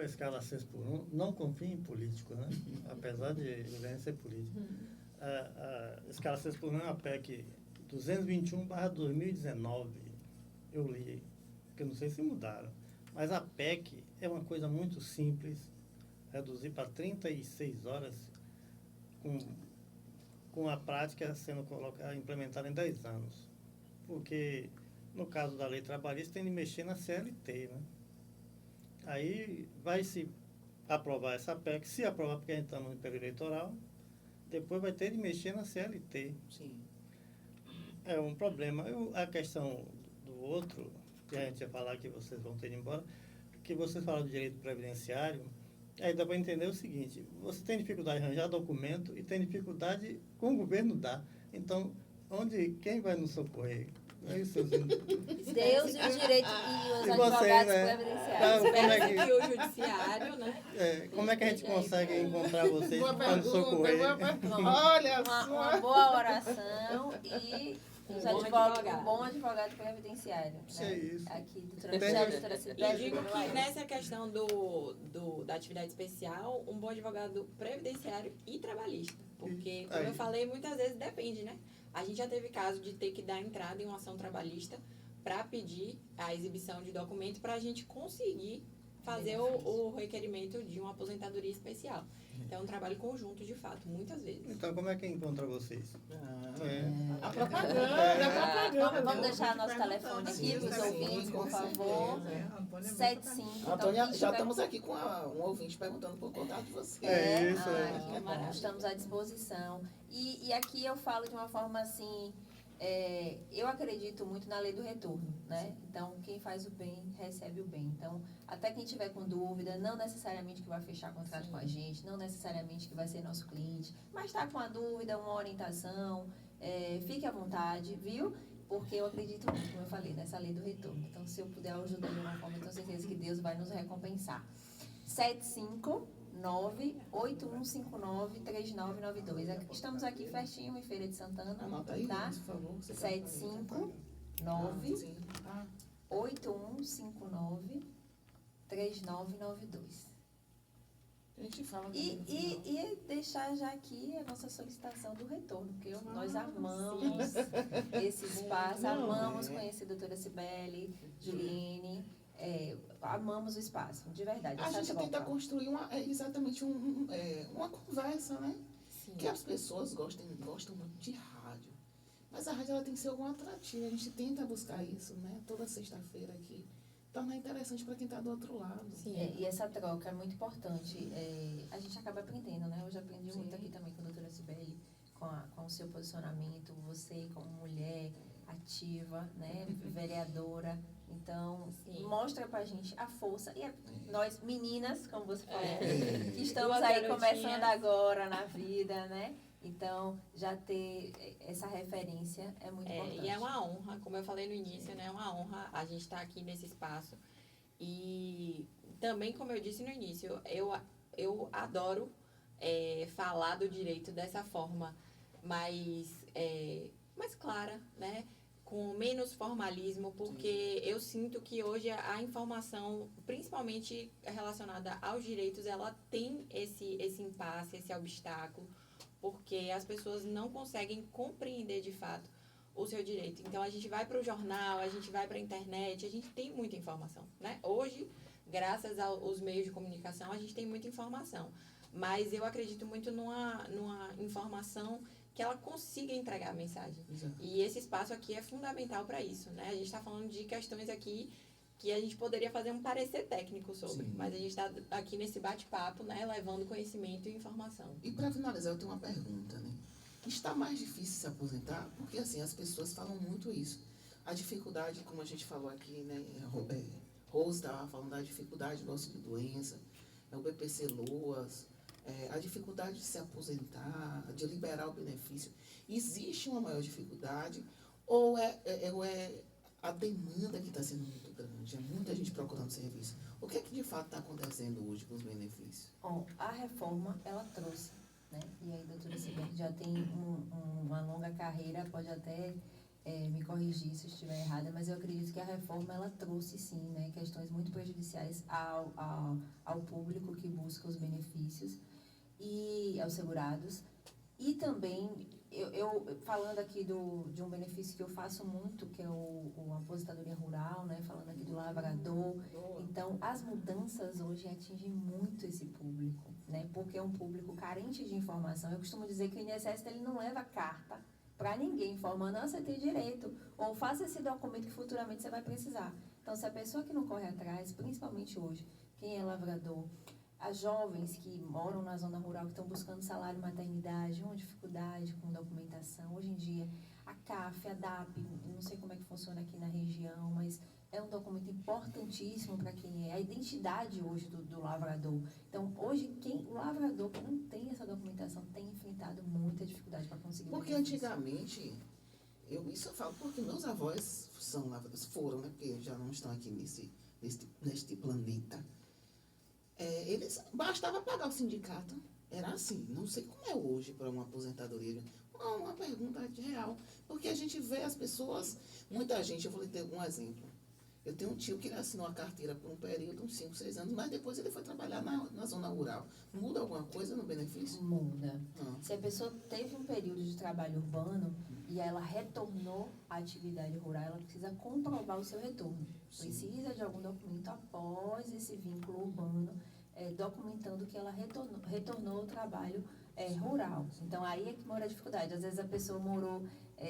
a escala 6 por 1, não confio em político, né? Apesar de Juliane ser político. A escala 6 por 1 é uma PEC 221/2019. Eu li, porque eu não sei se mudaram. Mas a PEC é uma coisa muito simples, reduzir para 36 horas, com a prática sendo implementada em 10 anos. Porque, no caso da lei trabalhista, tem de mexer na CLT, né? Aí vai se aprovar essa PEC, se aprovar porque a gente está no período eleitoral, depois vai ter de mexer na CLT. Sim. É um problema. A questão do outro, que a gente ia falar que vocês vão ter de ir embora, que vocês falam de direito previdenciário, aí dá para entender o seguinte: você tem dificuldade de arranjar documento e tem dificuldade com o governo dar. Então, quem vai nos socorrer? Deus e o direito e os E advogados você, né? previdenciários. Como é E o judiciário, né? como é que a gente consegue encontrar vocês para nos socorrer? Olha Uma boa oração e um bom advogado previdenciário. Isso Né? é isso. Aqui, E digo que nessa questão da atividade especial, um bom advogado previdenciário e trabalhista. Porque, como eu falei, muitas vezes depende, né? A gente já teve caso de ter que dar entrada em uma ação trabalhista para pedir a exibição de documento para a gente conseguir fazer o requerimento de uma aposentadoria especial. Então, é um trabalho conjunto, de fato, muitas vezes. Então, como é que encontra vocês? A propaganda. Vamos deixar nosso telefone aqui para os ouvintes, por favor. 75. Antônia, já estamos aqui com um ouvinte perguntando por contato de você. Estamos à disposição. E aqui eu falo de uma forma assim, eu acredito muito na lei do retorno, né? Então, quem faz o bem, recebe o bem. Então, até quem tiver com dúvida, não necessariamente que vai fechar contrato com a gente, não necessariamente que vai ser nosso cliente, mas está com uma dúvida, uma orientação, fique à vontade, viu? Porque eu acredito muito, como eu falei, nessa lei do retorno. Então, se eu puder ajudar de uma forma, eu tenho certeza que Deus vai nos recompensar. 759-8159-3992. Estamos aqui pertinho em Feira de Santana. Anota aí, tá? por favor. 759-8159-3992. A gente fala e deixar já aqui a nossa solicitação do retorno, porque nós amamos esse espaço, amamos conhecer a doutora Cibele, Juliene, amamos o espaço, de verdade. A gente tenta construir exatamente uma conversa, né? Sim. Que as pessoas gostam muito de rádio. Mas a rádio ela tem que ser algum atrativo. A gente tenta buscar isso, né? Toda sexta-feira aqui. Tornar interessante para quem está do outro lado. Sim, e essa troca é muito importante. A gente acaba aprendendo, né? Eu já aprendi muito aqui também com a doutora Cibele, com o seu posicionamento, você como mulher ativa, né? Vereadora. Então, mostra pra gente a força. E nós, meninas, como você falou, que estamos aí começando agora na vida, né? Então, já ter essa referência é muito importante. E é uma honra, como eu falei no início, né? É uma honra a gente estar aqui nesse espaço. E também, como eu disse no início, eu adoro falar do direito dessa forma mais clara, né? Com menos formalismo, porque eu sinto que hoje a informação, principalmente relacionada aos direitos, ela tem esse impasse, esse obstáculo, porque as pessoas não conseguem compreender de fato o seu direito. Então, a gente vai para o jornal, a gente vai para a internet, a gente tem muita informação, né? Hoje, graças aos meios de comunicação, a gente tem muita informação. Mas eu acredito muito numa informação que ela consiga entregar a mensagem. Exato. E esse espaço aqui é fundamental para isso, né? A gente está falando de questões aqui que a gente poderia fazer um parecer técnico sobre, mas a gente está aqui nesse bate-papo, né, levando conhecimento e informação. E para finalizar, eu tenho uma pergunta, né? Está mais difícil se aposentar? Porque, assim, as pessoas falam muito isso. A dificuldade, como a gente falou aqui, né? Rose estava falando da dificuldade do auxílio-doença, o BPC Loas, a dificuldade de se aposentar, de liberar o benefício. Existe uma maior dificuldade ou é a demanda que está sendo muito grande? É muita gente procurando serviço. O que é que de fato está acontecendo hoje com os benefícios? Bom, a reforma, ela trouxe, né? E aí, doutora Cibele já tem uma longa carreira, pode até me corrigir se eu estiver errada, mas eu acredito que a reforma ela trouxe sim, né, questões muito prejudiciais ao público que busca os benefícios e aos segurados. E também, eu falando aqui de um benefício que eu faço muito, que é a aposentadoria rural, né, falando aqui do lavrador. Então, as mudanças hoje atingem muito esse público, né, porque é um público carente de informação. Eu costumo dizer que o INSS ele não leva carta para ninguém, informando, não, você tem direito, ou faça esse documento que futuramente você vai precisar. Então, se a pessoa que não corre atrás, principalmente hoje, quem é lavrador, as jovens que moram na zona rural, que estão buscando salário maternidade, uma dificuldade com documentação. Hoje em dia, a CAF, a DAP, não sei como é que funciona aqui na região, mas é um documento importantíssimo para quem é a identidade hoje do lavrador. Então, hoje, o lavrador que não tem essa documentação tem enfrentado muita dificuldade para conseguir. Porque antigamente, isso eu falo porque meus avós foram, né, porque já não estão aqui neste planeta. Eles bastava pagar o sindicato. Era assim, não sei como é hoje para uma aposentadoria. Uma pergunta real. Porque a gente vê as pessoas, muita gente, eu vou lhe ter um exemplo. Eu tenho um tio que ele assinou a carteira por um período, uns 5, 6 anos, mas depois ele foi trabalhar na zona rural. Muda alguma coisa no benefício? Muda. Se a pessoa teve um período de trabalho urbano e ela retornou à atividade rural, ela precisa comprovar o seu retorno. Sim. Precisa de algum documento após esse vínculo urbano, documentando que ela retornou ao trabalho rural. Então, aí é que mora a dificuldade. Às vezes a pessoa morou,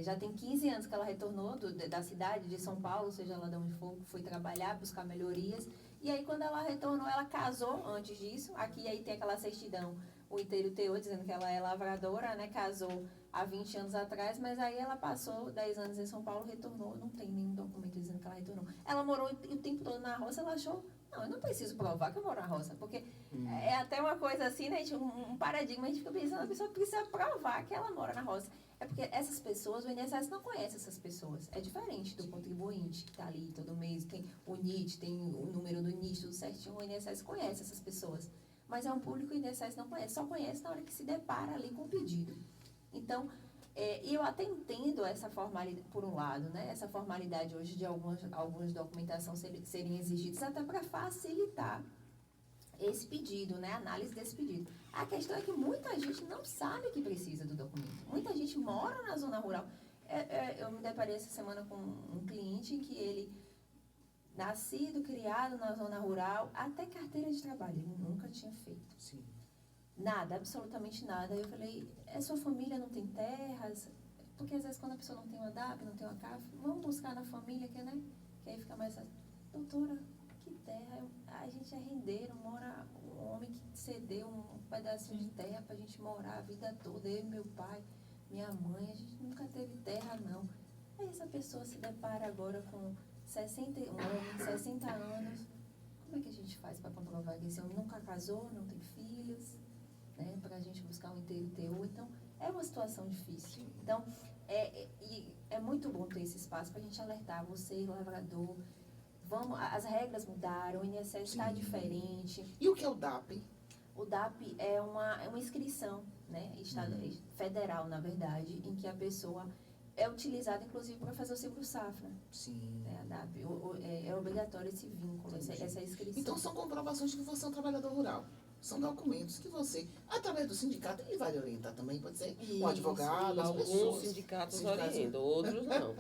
já tem 15 anos que ela retornou da cidade de São Paulo, seja lá de onde for, foi trabalhar, buscar melhorias. E aí, quando ela retornou, ela casou antes disso. Aqui aí tem aquela certidão, o inteiro teor, dizendo que ela é lavradora, né? Casou há 20 anos atrás, mas aí ela passou 10 anos em São Paulo, retornou, não tem nenhum documento dizendo que ela retornou. Ela morou o tempo todo na roça, ela achou, não, eu não preciso provar que eu moro na roça, porque é até uma coisa assim, né, um paradigma, a gente fica pensando, a pessoa precisa provar que ela mora na roça. É porque essas pessoas, o INSS não conhece essas pessoas. É diferente do contribuinte que está ali todo mês, tem o NIT, tem o número do NIT, tudo certinho, o INSS conhece essas pessoas. Mas é um público que o INSS não conhece, só conhece na hora que se depara ali com o pedido. Então, eu até entendo essa formalidade, por um lado, né, essa formalidade hoje de algumas documentações serem exigidas até para facilitar esse pedido, né, a análise desse pedido. A questão é que muita gente não sabe que precisa do documento. Muita gente mora na zona rural. Eu me deparei essa semana com um cliente em que ele, nascido, criado na zona rural, até carteira de trabalho, ele nunca tinha feito. Sim. Nada, absolutamente nada. Eu falei, sua família não tem terras? Porque às vezes quando a pessoa não tem uma DAP, não tem uma CAF, vamos buscar na família, que, né? Que aí fica mais fácil. Doutora, que terra? A gente é rendeiro, mora um homem que cedeu um pedacinho de terra pra gente morar a vida toda, eu e meu pai, minha mãe, a gente nunca teve terra, não. Aí essa pessoa se depara agora com 60 anos. Como é que a gente faz para comprovar que esse homem nunca casou, não tem filhos, né? Para a gente buscar um inteiro teor. Então, é uma situação difícil. Então, é muito bom ter esse espaço para a gente alertar você, lavrador. As regras mudaram, o INSS está diferente. E o que é o DAP? O DAP é uma inscrição, né? Federal, na verdade, em que a pessoa é utilizada, inclusive, para fazer o seguro-safra. Sim. A DAP. É obrigatório esse vínculo, essa inscrição. Então, são comprovações de que você é um trabalhador rural. São documentos que você, através do sindicato, ele vai lhe orientar também, pode ser um advogado, as pessoas. Alguns sindicatos orientam, outros não.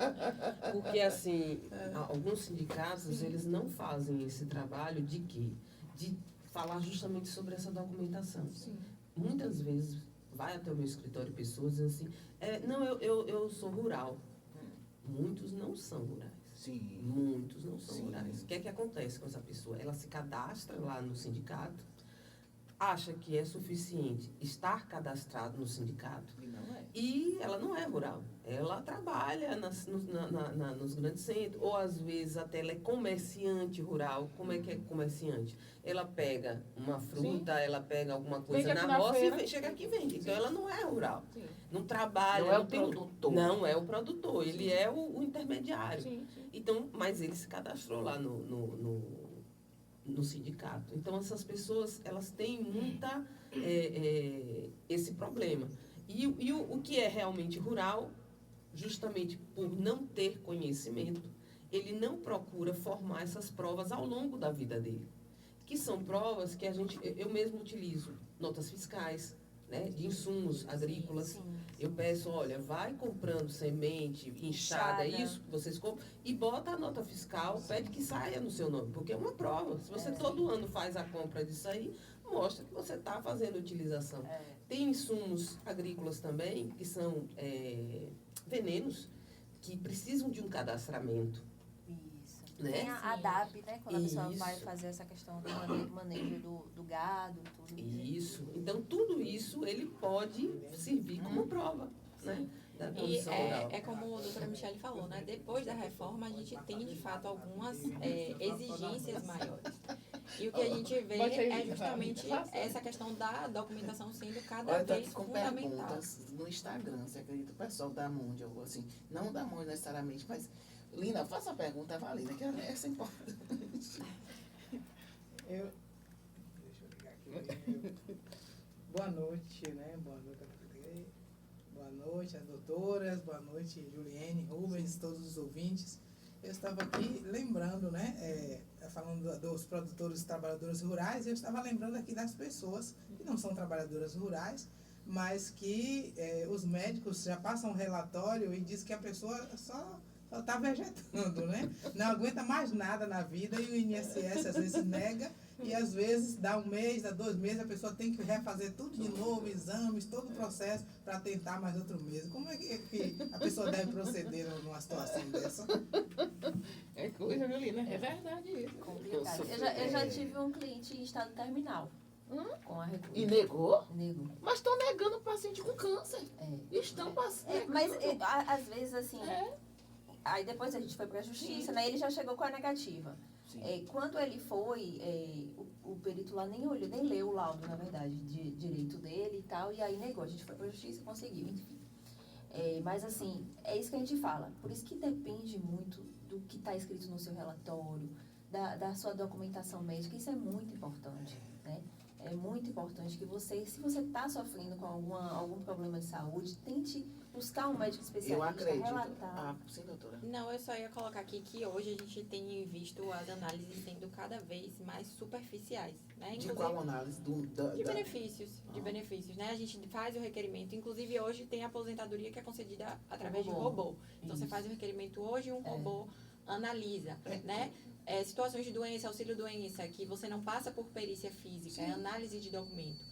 Porque, assim, alguns sindicatos, eles não fazem esse trabalho de quê? De falar justamente sobre essa documentação. Sim. Muitas vezes, vai até o meu escritório pessoas dizem assim, não, eu sou rural. Muitos não são rurais. Sim. Muitos não são Sim. rurais. O que é que acontece com essa pessoa? Ela se cadastra lá no sindicato, acha que é suficiente estar cadastrado no sindicato E não é. e ela não é rural. Ela trabalha nos grandes centros, ou às vezes até ela é comerciante rural. Como é que é comerciante? Ela pega uma fruta, ela pega alguma coisa Vende aqui na na roça feira. e chega aqui e vende. Então ela não é rural. Sim. Não trabalha. Não é o tem- produtor. Não é o produtor, ele é o intermediário. Sim, sim. Então, mas ele se cadastrou lá no sindicato. Então, essas pessoas, elas têm muita esse problema. E o que é realmente rural justamente por não ter conhecimento, ele não procura formar essas provas ao longo da vida dele. Que são provas que eu mesmo utilizo, notas fiscais, né, de insumos agrícolas. Sim. Eu peço, olha, vai comprando semente, enxada, isso que vocês compram, e bota a nota fiscal, pede que saia no seu nome, porque é uma prova. Se você todo ano faz a compra disso aí, mostra que você está fazendo utilização. Tem insumos agrícolas também, que são venenos, que precisam de um cadastramento. Isso. Né? Tem a DAP, né? Quando a pessoa vai Isso. fazer essa questão do manejo do gado, tudo. Isso. Então, tudo isso, ele pode servir como prova, né? Da E produção rural. é como a doutora Michele falou, né? Depois da reforma, a gente tem, de fato, algumas exigências maiores. E o que a gente vê é justamente essa questão da documentação sendo cada Olha, eu tô vez aqui com fundamental. perguntas no Instagram, você acredita? O pessoal da Monde, eu vou assim, não da Monde necessariamente, mas, Lina, faça a pergunta, Valina, que essa é importante. Deixa eu ligar aqui. Boa noite, né? Boa noite, boa noite, as doutoras, boa noite, Juliene, Rubens, todos os ouvintes. Eu estava aqui lembrando, né? Falando dos produtores e trabalhadores rurais, eu estava lembrando aqui das pessoas que não são trabalhadoras rurais, mas que os médicos já passam um relatório e diz que a pessoa só está vegetando, né? Não aguenta mais nada na vida e o INSS às vezes nega e às vezes dá 1 mês, dá 2 meses, a pessoa tem que refazer tudo de novo, exames, todo o processo para tentar mais outro mês. Como é que a pessoa deve proceder numa situação dessa? É coisa, viu, Lina? É verdade isso. Complicado. Eu já tive um cliente em estado terminal com a recurso. E negou? Nego. Mas estão negando o paciente com câncer. É. Estão passando. Mas às vezes assim. Aí depois a gente foi para a justiça, né? Ele já chegou com a negativa. Quando ele foi, o perito lá nem olhou, nem leu o laudo, na verdade, de direito dele e tal, e aí negou. A gente foi para a justiça e conseguiu, enfim. Mas assim, é isso que a gente fala. Por isso que depende muito do que está escrito no seu relatório, da sua documentação médica. Isso é muito importante, né? É muito importante que você, se você está sofrendo com algum problema de saúde, tente buscar um médico especialista, Eu acredito. relatar. Sim, doutora. Não, eu só ia colocar aqui que hoje a gente tem visto as análises sendo cada vez mais superficiais, né? De Inclusive, qual análise? de benefícios, né? A gente faz o requerimento, inclusive hoje tem a aposentadoria que é concedida através de robô. Então você faz o requerimento hoje e um robô analisa, né? Situações de doença, auxílio-doença, que você não passa por perícia física, é análise de documento.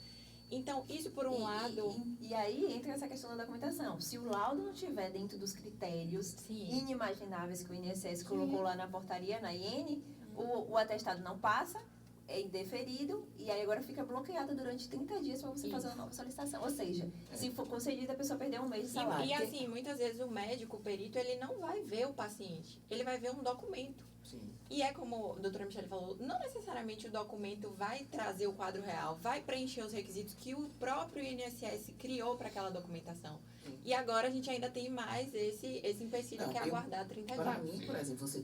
Então, isso por um lado... E aí entra essa questão da documentação. Se o laudo não estiver dentro dos critérios inimagináveis que o INSS colocou lá na portaria, na IN, o atestado não passa, é indeferido, e aí agora fica bloqueado durante 30 dias para você fazer uma nova solicitação. Ou seja, se for concedida, a pessoa perdeu 1 mês de salário. E assim, muitas vezes o médico, o perito, ele não vai ver o paciente, ele vai ver um documento. Sim. E é como a doutora Michele falou, não necessariamente o documento vai trazer o quadro real, vai preencher os requisitos que o próprio INSS criou para aquela documentação. E agora a gente ainda tem mais esse empecilho que é aguardar 30 Para dias. mim, por exemplo, você tem